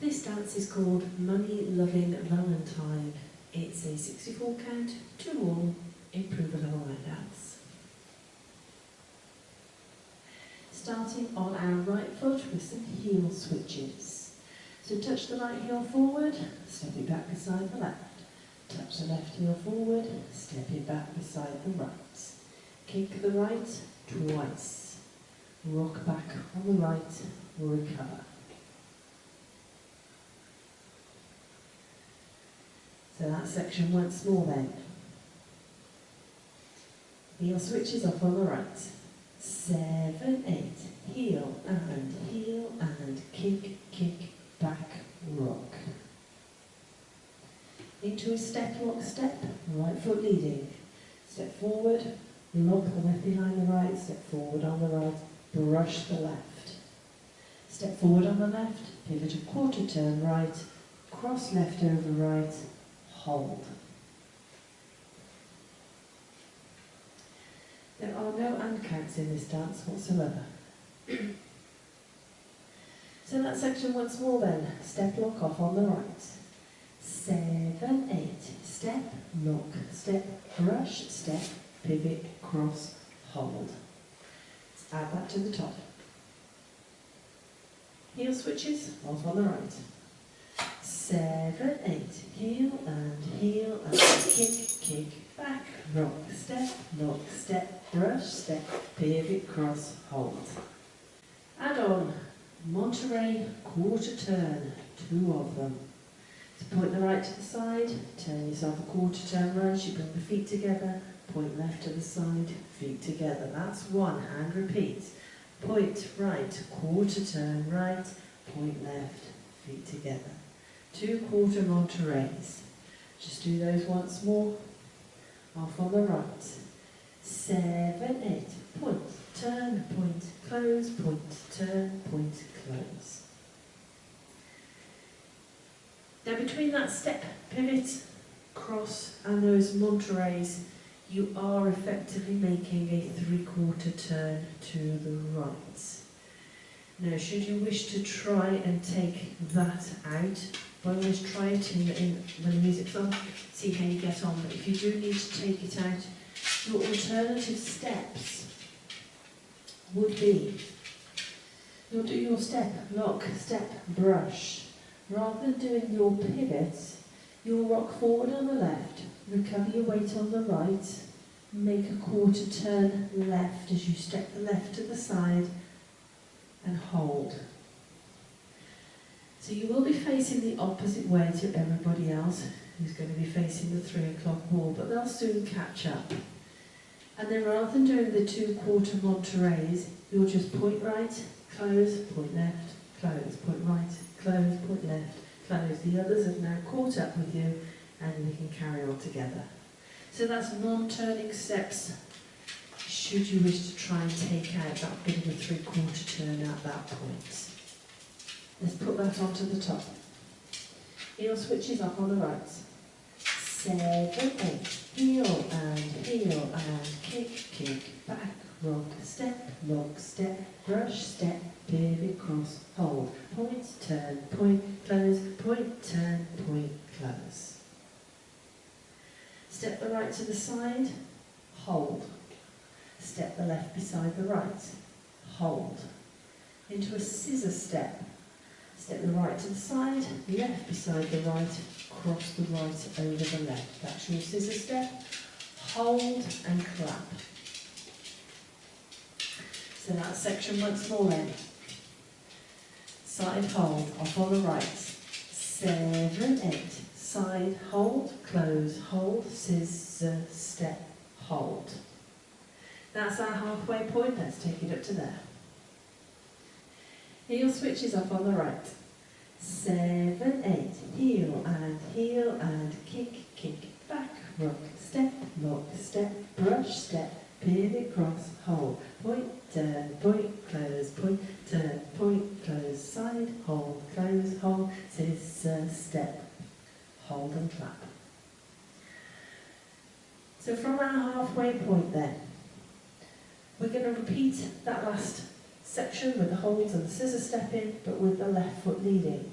This dance is called Lovin Valentine. It's a 64 count, 2-all, improve a level line dance. Starting on our right foot with some heel switches. So touch the right heel forward, step it back beside the left. Touch the left heel forward, step it back beside the right. Kick the right twice. Rock back on the right, recover. So that section once more then. Heel switches off on the right. 7, 8, heel and kick, kick, back, rock. Into a step, lock, step, right foot leading. Step forward, lock the left behind the right, step forward on the right, brush the left. Step forward on the left, pivot a quarter turn right, cross left over right, hold. There are no and counts in this dance whatsoever. So that section once more then. Step, lock off on the right. 7, 8, step, lock, step, brush, step, pivot, cross, hold. Let's add that to the top. Heel switches off on the right. 7, 8, heel and kick, kick, back, rock, step, lock, step, brush, step, pivot, cross, hold. Add on Monterey quarter turn, 2 of them. So point the right to the side, turn yourself a quarter turn right, you bring the feet together, point left to the side, feet together. That's 1, hand repeat. Point right, quarter turn right, point left, feet together. 2 quarter Montereys. Just do those once more. Off on the right. 7, 8, point, turn, point, close, point, turn, point, close. Now between that step, pivot, cross and those Montereys, you are effectively making a 3/4 turn to the right. Now should you wish to try and take that out, by all means try it in when the music's on, see how you get on. But if you do need to take it out, your alternative steps would be, you'll do your step, lock, step, brush. Rather than doing your pivot, you'll rock forward on the left, recover your weight on the right, make a quarter turn left as you step the left to the side and hold. So you will be facing the opposite way to everybody else who's going to be facing the 3 o'clock wall, but they'll soon catch up. And then rather than doing the 2 quarter Montereys, you'll just point right, close, point left, close, point right, close, point left, close. The others have now caught up with you and we can carry on together. So that's non-turning steps should you wish to try and take out that bit of a 3/4 turn at that point. Let's put that onto the top. Heel switches up on the right. 7, 8, heel and kick, kick, back, rock, step, lock, step, brush, step, pivot, cross, hold. Point, turn, point, close, point, turn, point, close. Step the right to the side, hold. Step the left beside the right, hold. Into a scissor step. Step the right to the side, left beside the right, cross the right over the left. That's your scissor step. Hold and clap. So that section once more then. Side hold, off on the right. 7, 8. Side hold, close, hold, scissor step, hold. That's our halfway point. Let's take it up to there. Heel switches up on the right. 7, 8, heel and kick, kick, back, rock, step, lock, step, brush, step, pivot, cross, hold, point, turn, point, close, point, turn, point, close, side, hold, scissor, step, hold and clap. So from our halfway point then, we're going to repeat that last section with the holds and the scissor step in, but with the left foot leading.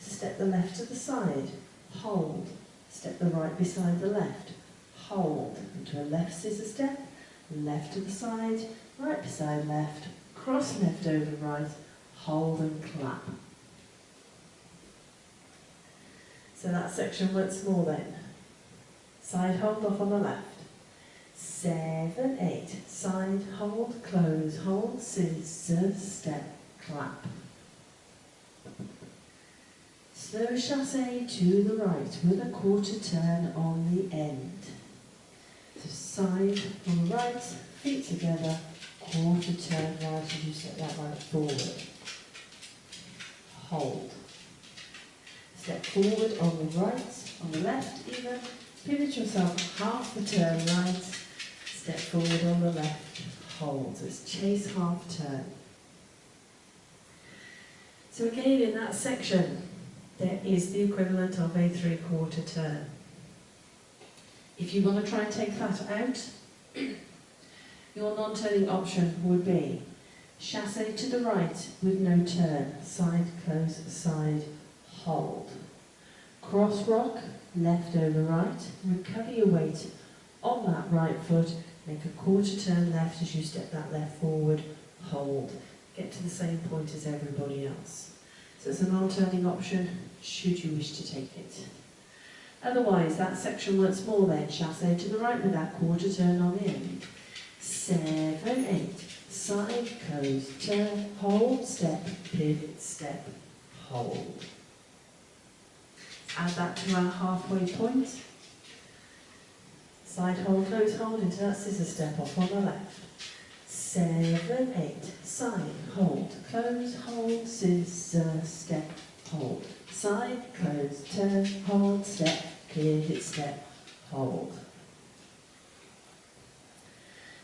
So step the left to the side, hold. Step the right beside the left, hold. Into a left scissor step, left to the side, right beside left, cross left over right, hold and clap. So that section once more then. Side hold off on the left. 7, 8, side hold, close, hold, scissor, step, clap. Slow chassé to the right with a quarter turn on the end. So side on the right, feet together, quarter turn right as you step that right forward. Hold. Step forward on the right, on the left even, pivot yourself half the turn right, step forward on the left, hold. So it's chase half turn. So again in that section, there is the equivalent of a 3/4 turn. If you want to try and take that out, your non-turning option would be chassé to the right with no turn, side, close, side, hold. Cross rock, left over right, recover your weight on that right foot, make a quarter turn left as you step that left forward, hold. Get to the same point as everybody else. So it's a non-turning option, should you wish to take it. Otherwise, that section once more then, chassé to the right with that quarter turn on the end. 7, 8, side, close, turn, hold, step, pivot, step, hold. Add that to our halfway point. Side hold, close hold into that scissor step off on the left. 7, 8, side, hold, close, hold, scissor, step, hold. Side, close, turn, hold, step, pivot, step, hold.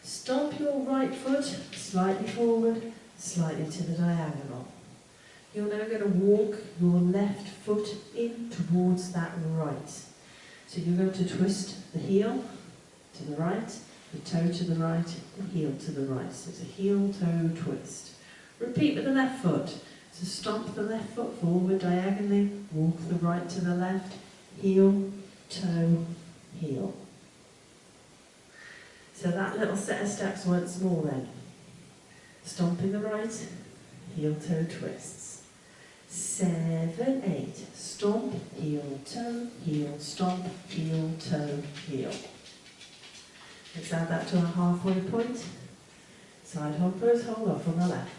Stomp your right foot slightly forward, slightly to the diagonal. You're now going to walk your left foot in towards that right. So you're going to twist the heel to the right, the toe to the right, the heel to the right. So it's a heel-toe twist. Repeat with the left foot. So stomp the left foot forward diagonally, walk the right to the left, heel, toe, heel. So that little set of steps once more then. Stomping the right, heel-toe twists. 7, 8, stomp, heel, toe, stomp, heel, toe, heel. Let's add that to our halfway point. Side hold, close, hold off on the left.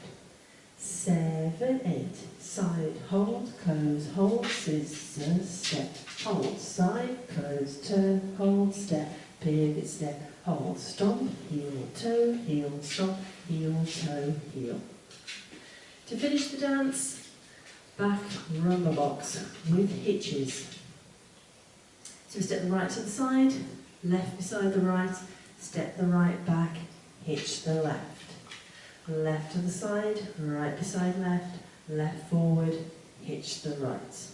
7, 8, side hold, close, hold, scissor, step, hold, side, close, turn, hold, step, pivot, step, hold, stomp, heel, stomp, heel, toe, heel. To finish the dance, back rumba box with hitches. So step the right to the side, left beside the right, step the right back, hitch the left. Left to the side, right beside left, left forward, hitch the right.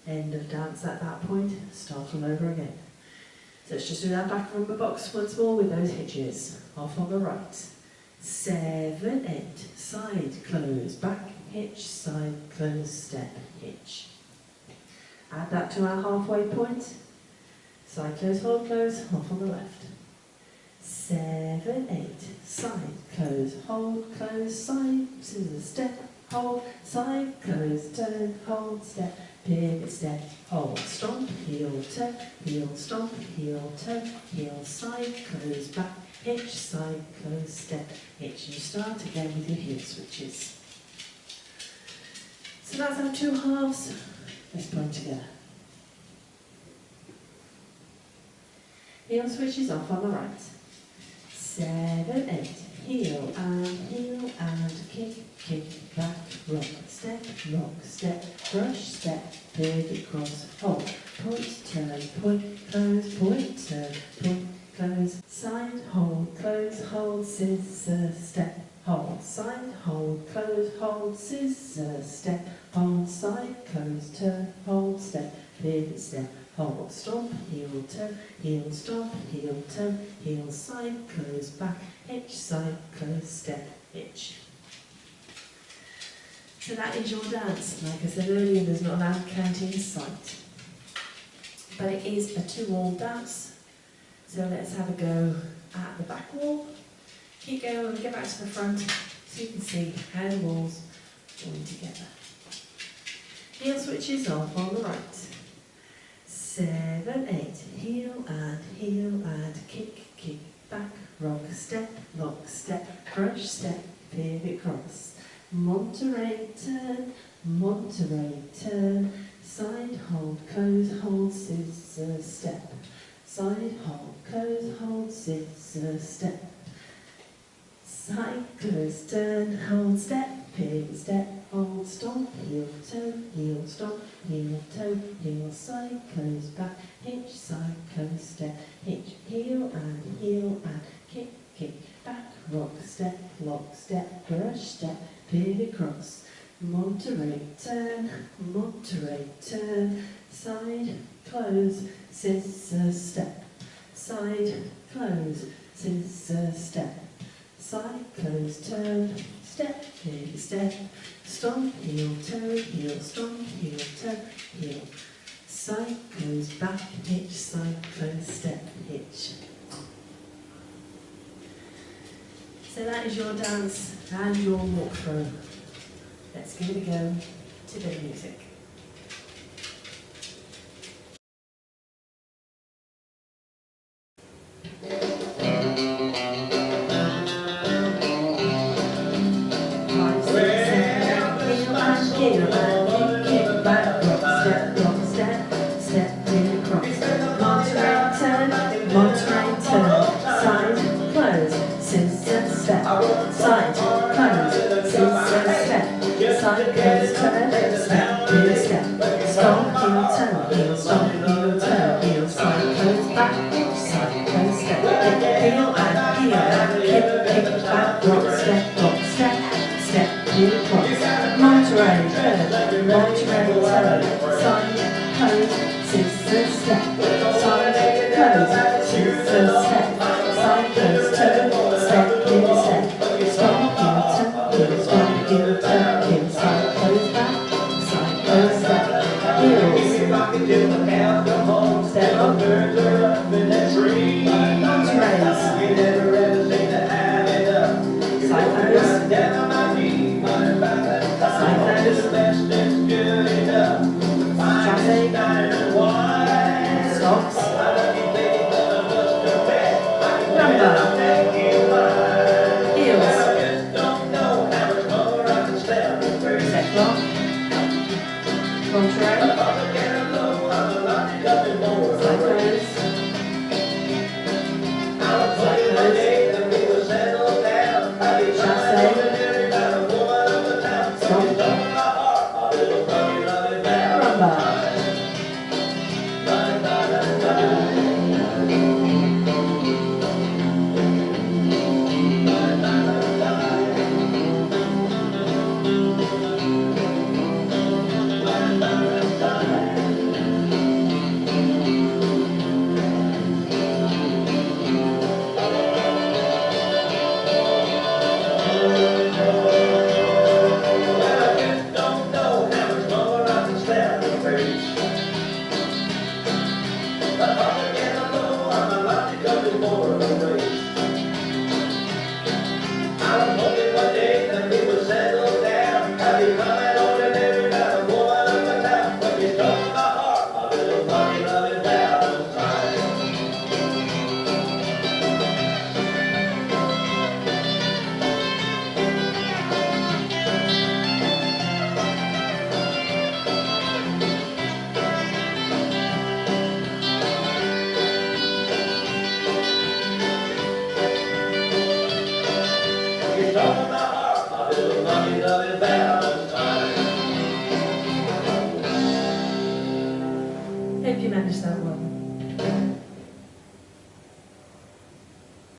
End of dance at that point, start all over again. So let's just do that back rumba box once more with those hitches. Off on the right. 7, 8, side, close, back, hitch, side, close, step, hitch. Add that to our halfway point. Side, close, off on the left. 7, 8, side, close, side, scissors, step, hold, side, close, turn, hold, step, pivot, step, hold, stomp, heel, stomp, heel, side, close, back, hitch, side, close, step, hitch. You start again with your heel switches. So that's our two halves. Let's put them together. Heel switches off on the right. 7, 8, heel and kick, back, rock, step, brush, step, pivot, cross, hold, point, turn, close, side, hold, scissor, step, hold, side, hold, scissor, step, hold, side, close, turn, hold, step, pivot, step, hold, stomp, heel, stomp, heel, toe, heel, side, close, back, hitch, side, close, step, hitch. So that is your dance. Like I said earlier, there's not allowed counting in sight. But it is a 2-wall dance. So let's have a go at the back wall. Keep going and get back to the front so you can see how the walls join together. Heel switches off on the right. 7, 8. Heel and kick, kick, back, rock, step, lock, step, brush, step, pivot, cross. Monterey, turn, side, hold, scissor, step. Side, hold, scissor, step. Side, close, turn, hold, step, pivot, step, hold, stomp, heel, stomp, heel, toe, heel, side, close, back, hitch, side, close, step, hitch, heel and kick, kick, back, rock, step, lock, step, brush, step, pivot, cross. Monterey, turn, side, close, scissor, step. Side, close, scissor, step. Side, close, turn, step, pivot, step. Stomp, heel, stomp, heel, toe, heel. Side, close, back, hitch, side, close, step, hitch. So that is your dance and your walk through. Let's give it a go to the music. Side, close, turn, step, heel, step. Stomp, heel, toe, stomp, heel, toe, heel. Side, close, back, side, close, step. Heel and kick, back, rock, step, step, heel, cross. Monterey, turn, side, close, scissor, step. Side, close, scissor, step. Side, close, turn, step, heel, step. Stomp, heel, stomp, heel, toe, heel. Side, close, back, side, close, step. Heels, step up. Monterey, side, stops, rumba, heels, step lock, Monterey, side close, Hope you managed that well.